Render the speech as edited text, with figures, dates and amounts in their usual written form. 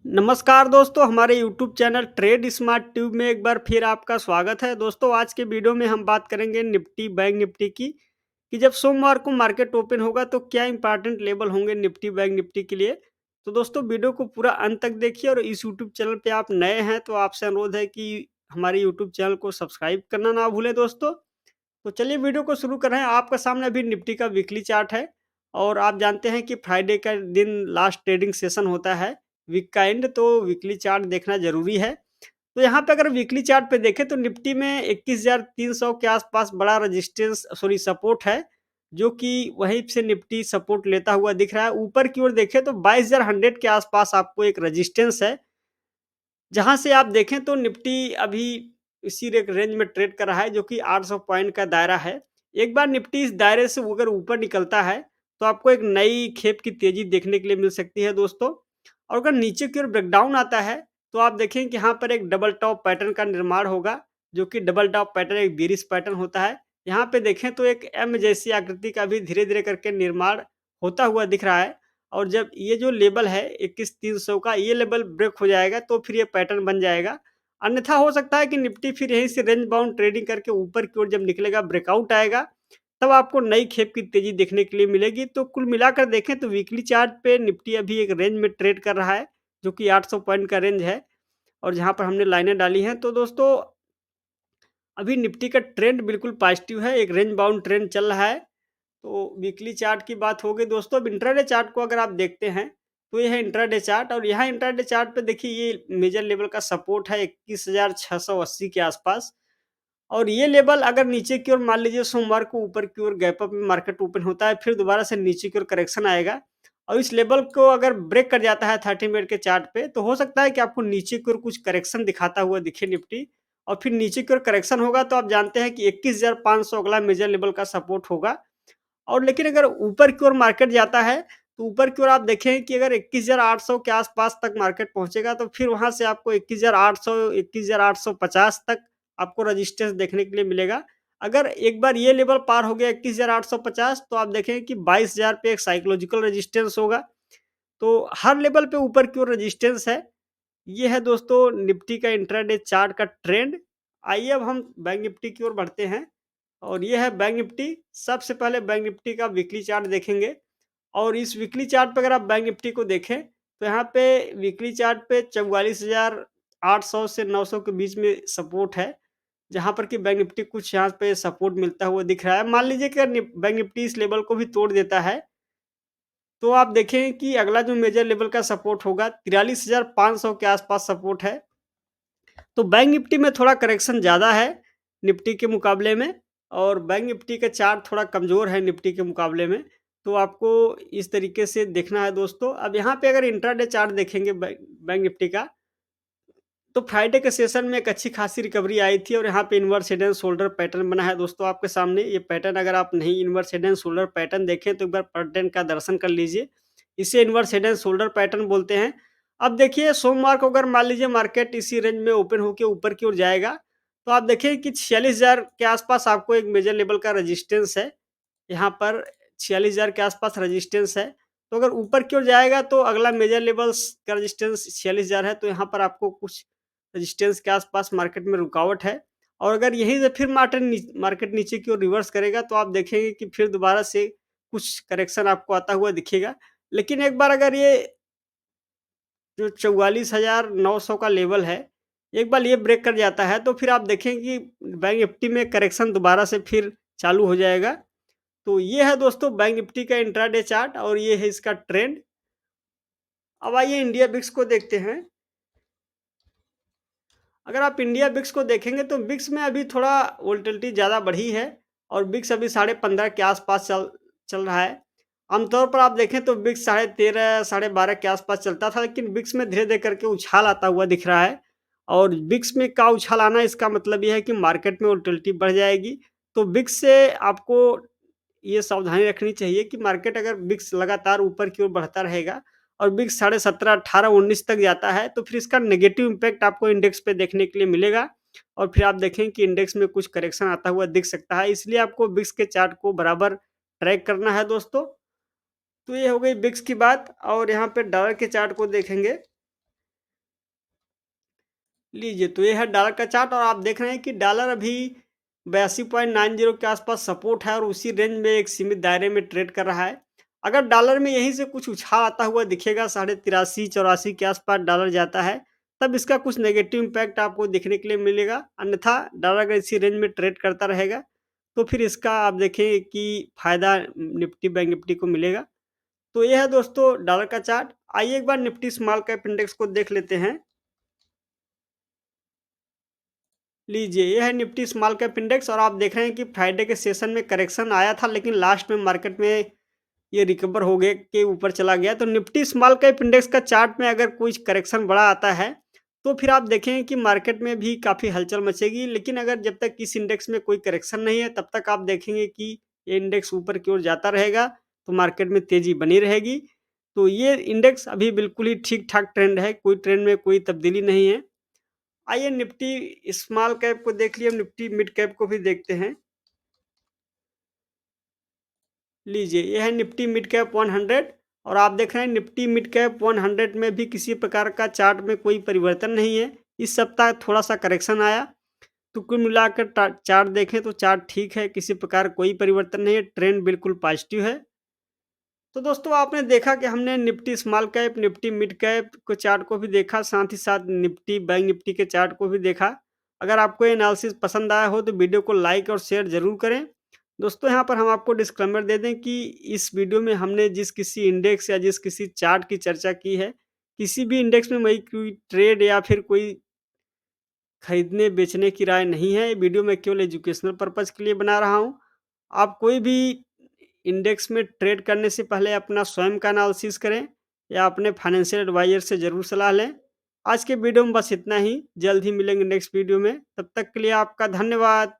नमस्कार दोस्तों, हमारे YouTube channel trade smart tube में एक बार फिर आपका स्वागत है। दोस्तों, आज के वीडियो में हम बात करेंगे निफ्टी बैंक निफ्टी की कि जब सोमवार को मार्केट ओपन होगा तो क्या इंपॉर्टेंट लेवल होंगे निफ्टी बैंक निफ्टी के लिए। तो दोस्तों, वीडियो को पूरा अंत तक देखिए और इस यूट्यूब चैनल पे आप नए हैं तो आपसे अनुरोध है कि हमारे यूट्यूब चैनल को सब्सक्राइब करना ना भूलें दोस्तों। तो चलिए वीडियो को शुरू कर रहे हैं। आपका सामने अभी निफ्टी का वीकली चार्ट है और आप जानते हैं कि फ्राइडे का दिन लास्ट ट्रेडिंग सेशन होता है वीक का एंड, तो वीकली चार्ट देखना ज़रूरी है। तो यहाँ पे अगर वीकली चार्ट पे देखें तो निफ्टी में 21,300 के आसपास बड़ा रेजिस्टेंस सॉरी सपोर्ट है, जो कि वहीं से निफ्टी सपोर्ट लेता हुआ दिख रहा है। ऊपर की ओर देखें तो 22,100 के आसपास आपको एक रेजिस्टेंस है, जहाँ से आप देखें तो निफ्टी अभी इसी रेंज में ट्रेड कर रहा है, जो कि 800 पॉइंट का दायरा है। एक बार निफ्टी इस दायरे से अगर ऊपर निकलता है, तो आपको एक नई खेप की तेज़ी देखने के लिए मिल सकती है दोस्तों। और अगर नीचे की ओर ब्रेकडाउन आता है, तो आप देखें कि यहाँ पर एक डबल टॉप पैटर्न का निर्माण होगा, जो कि डबल टॉप पैटर्न एक बेयरिश पैटर्न होता है। यहाँ पे देखें तो एक एम जैसी आकृति का भी धीरे-धीरे करके निर्माण होता हुआ दिख रहा है। और जब ये जो लेवल है 21,300 का, ये लेवल ब्रेक हो जाएगा तो फिर ये पैटर्न बन जाएगा। अन्यथा हो सकता है कि निफ्टी फिर यहीं से रेंज बाउंड ट्रेडिंग करके ऊपर की ओर जब निकलेगा, ब्रेकआउट आएगा, तब आपको नई खेप की तेज़ी देखने के लिए मिलेगी। तो कुल मिलाकर देखें तो वीकली चार्ट पे निफ्टी अभी एक रेंज में ट्रेड कर रहा है, जो कि 800 पॉइंट का रेंज है और जहाँ पर हमने लाइनें डाली हैं। तो दोस्तों, अभी निफ्टी का ट्रेंड बिल्कुल पॉजिटिव है, एक रेंज बाउंड ट्रेंड चल रहा है। तो वीकली चार्ट की बात हो गई दोस्तों। अब इंट्राडे चार्ट को अगर आप देखते हैं, तो ये है इंट्राडे चार्ट और यहाँ इंट्राडे चार्ट पे देखिए ये मेजर लेवल का सपोर्ट है 21,680 के आसपास। और ये लेवल अगर नीचे की ओर मान लीजिए सोमवार को ऊपर की ओर गैप अप में मार्केट ओपन होता है, फिर दोबारा से नीचे की ओर करेक्शन आएगा और इस लेवल को अगर ब्रेक कर जाता है 30 मिनट के चार्ट पे, तो हो सकता है कि आपको नीचे की ओर कुछ करेक्शन दिखाता हुआ दिखे निफ्टी। और फिर नीचे की ओर करेक्शन होगा तो आप जानते हैं कि 21,500 अगला मेजर लेवल का सपोर्ट होगा। और लेकिन अगर ऊपर की ओर मार्केट जाता है, तो ऊपर की ओर आप देखें कि अगर 21,800 के आस-पास तक मार्केट पहुँचेगा, तो फिर वहाँ से आपको 21,800 21,850 तक आपको रेजिस्टेंस देखने के लिए मिलेगा। अगर एक बार ये लेवल पार हो गया 21,850, तो आप देखें कि 22,000 पे एक साइकोलॉजिकल रेजिस्टेंस होगा। तो हर लेवल पे ऊपर की ओर रेजिस्टेंस है। ये है दोस्तों निफ्टी का इंट्राडे चार्ट का ट्रेंड। आइए अब हम बैंक निफ्टी की ओर बढ़ते हैं और ये है बैंक निफ्टी। सबसे पहले बैंक निफ्टी का वीकली चार्ट देखेंगे और इस वीकली चार्ट पे अगर आप बैंक निफ्टी को देखें, तो यहाँ पे वीकली चार्ट पे 44,800 से 900 के बीच में सपोर्ट है, जहाँ पर कि बैंक निफ्टी कुछ यहाँ पे सपोर्ट मिलता हुआ दिख रहा है। मान लीजिए कि अगर बैंक निफ्टी इस लेवल को भी तोड़ देता है, तो आप देखें कि अगला जो मेजर लेवल का सपोर्ट होगा 43,500 के आसपास सपोर्ट है। तो बैंक निफ्टी में थोड़ा करेक्शन ज़्यादा है निफ्टी के मुकाबले में और बैंक निफ्टी का चार्ट थोड़ा कमज़ोर है निफ्टी के मुकाबले में। तो आपको इस तरीके से देखना है दोस्तों। अब यहाँ पे अगर इंट्राडे चार्ट देखेंगे बैंक निफ्टी का, तो फ्राइडे के सेशन में एक अच्छी खासी रिकवरी आई थी और यहाँ पे inverse head and shoulder pattern बना है दोस्तों आपके सामने। ये पैटर्न अगर आप नहीं inverse head and shoulder pattern देखें, तो एक बार पैटर्न का दर्शन कर लीजिए। इसे inverse head and shoulder pattern बोलते हैं। अब देखिए सोमवार को अगर मान लीजिए मार्केट इसी रेंज में ओपन होके ऊपर की ओर जाएगा, तो आप देखिए कि 46,000 के आसपास आपको एक मेजर लेवल का रेजिस्टेंस है। यहाँ पर 46,000 के आसपास रेजिस्टेंस है। तो अगर ऊपर की ओर जाएगा तो अगला मेजर लेवल्स का रेजिस्टेंस 46,000 है, तो यहाँ पर आपको कुछ रेजिस्टेंस के आसपास मार्केट में रुकावट है। और अगर यहीं से फिर मार्केट नीचे की ओर रिवर्स करेगा, तो आप देखेंगे कि फिर दोबारा से कुछ करेक्शन आपको आता हुआ दिखेगा। लेकिन एक बार अगर ये जो 44,900 का लेवल है, एक बार ये ब्रेक कर जाता है, तो फिर आप देखें कि बैंक निफ्टी में करेक्शन दोबारा से फिर चालू हो जाएगा। तो ये है दोस्तों बैंक निफ्टी का इंट्राडे चार्ट और ये है इसका ट्रेंड। अब आइए इंडिया बिक्स को देखते हैं। अगर आप इंडिया बिक्स को देखेंगे तो बिक्स में अभी थोड़ा वोलेटिलिटी ज़्यादा बढ़ी है और बिक्स अभी 15.5 के आसपास चल चल रहा है। आमतौर पर आप देखें तो बिक्स 13.5 12.5 के आसपास चलता था, लेकिन बिक्स में धीरे-धीरे करके उछाल आता हुआ दिख रहा है। और बिक्स में का उछाल आना इसका मतलब ये है कि मार्केट में वोलेटिलिटी बढ़ जाएगी। तो बिक्स से आपको ये सावधानी रखनी चाहिए कि मार्केट अगर विक्स लगातार ऊपर की ओर बढ़ता रहेगा और विक्स 17.5, 18, 19 तक जाता है, तो फिर इसका नेगेटिव इम्पैक्ट आपको इंडेक्स पे देखने के लिए मिलेगा और फिर आप देखें कि इंडेक्स में कुछ करेक्शन आता हुआ दिख सकता है। इसलिए आपको विक्स के चार्ट को बराबर ट्रैक करना है दोस्तों। तो ये हो गई विक्स की बात और यहाँ पे डॉलर के चार्ट को देखेंगे। लीजिए, तो ये है डॉलर का चार्ट और आप देख रहे हैं कि डॉलर अभी 82.90 के आसपास सपोर्ट है और उसी रेंज में एक सीमित दायरे में ट्रेड कर रहा है। अगर डॉलर में यहीं से कुछ उछाल आता हुआ दिखेगा, 83.84 के आसपास डॉलर जाता है, तब इसका कुछ नेगेटिव इम्पैक्ट आपको देखने के लिए मिलेगा। अन्यथा डॉलर अगर इसी रेंज में ट्रेड करता रहेगा, तो फिर इसका आप देखें कि फ़ायदा निफ्टी बैंक निफ्टी को मिलेगा। तो ये है दोस्तों डॉलर का चार्ट। आइए एक बार निफ्टी स्मॉल कैप इंडेक्स को देख लेते हैं। लीजिए, ये है निफ्टी स्मॉल कैप इंडेक्स और आप देख रहे हैं कि फ्राइडे के सेशन में करेक्शन आया था, लेकिन लास्ट में मार्केट में ये रिकवर हो गए के ऊपर चला गया। तो निफ्टी स्मॉल कैप इंडेक्स का चार्ट में अगर कुछ करेक्शन बड़ा आता है, तो फिर आप देखेंगे कि मार्केट में भी काफ़ी हलचल मचेगी। लेकिन अगर जब तक इस इंडेक्स में कोई करेक्शन नहीं है, तब तक आप देखेंगे कि ये इंडेक्स ऊपर की ओर जाता रहेगा, तो मार्केट में तेज़ी बनी रहेगी। तो ये इंडेक्स अभी बिल्कुल ही ठीक-ठाक ट्रेंड है, कोई ट्रेंड में कोई तब्दीली नहीं है। आइए निफ्टी स्मॉल कैप को देख लिए, अब निफ्टी मिड कैप को भी देखते हैं। लीजिए, ये है निफ्टी मिड कैप 100 और आप देख रहे हैं निफ्टी मिड कैप 100 में भी किसी प्रकार का चार्ट में कोई परिवर्तन नहीं है। इस सप्ताह थोड़ा-सा करेक्शन आया, तो कुल मिलाकर चार्ट देखें तो चार्ट ठीक है, किसी प्रकार कोई परिवर्तन नहीं है, ट्रेंड बिल्कुल पॉजिटिव है। तो दोस्तों आपने देखा कि हमने Nifty small cap, Nifty mid cap के चार्ट को भी देखा, साथ ही साथ निफ्टी बैंक निफ्टी के चार्ट को भी देखा। अगर आपको ये एनालिसिस पसंद आया हो तो वीडियो को लाइक और शेयर ज़रूर करें। दोस्तों यहाँ पर हम आपको डिस्क्लेमर दे दें कि इस वीडियो में हमने जिस किसी इंडेक्स या जिस किसी चार्ट की चर्चा की है, किसी भी इंडेक्स में मैं कोई ट्रेड या फिर कोई खरीदने बेचने की राय नहीं है। ये वीडियो मैं केवल एजुकेशनल पर्पज़ के लिए बना रहा हूँ। आप कोई भी इंडेक्स में ट्रेड करने से पहले अपना स्वयं का एनालिसिस करें या अपने फाइनेंशियल एडवाइज़र से ज़रूर सलाह लें। आज के वीडियो में बस इतना ही, जल्द ही मिलेंगे नेक्स्ट वीडियो में। तब तक के लिए आपका धन्यवाद।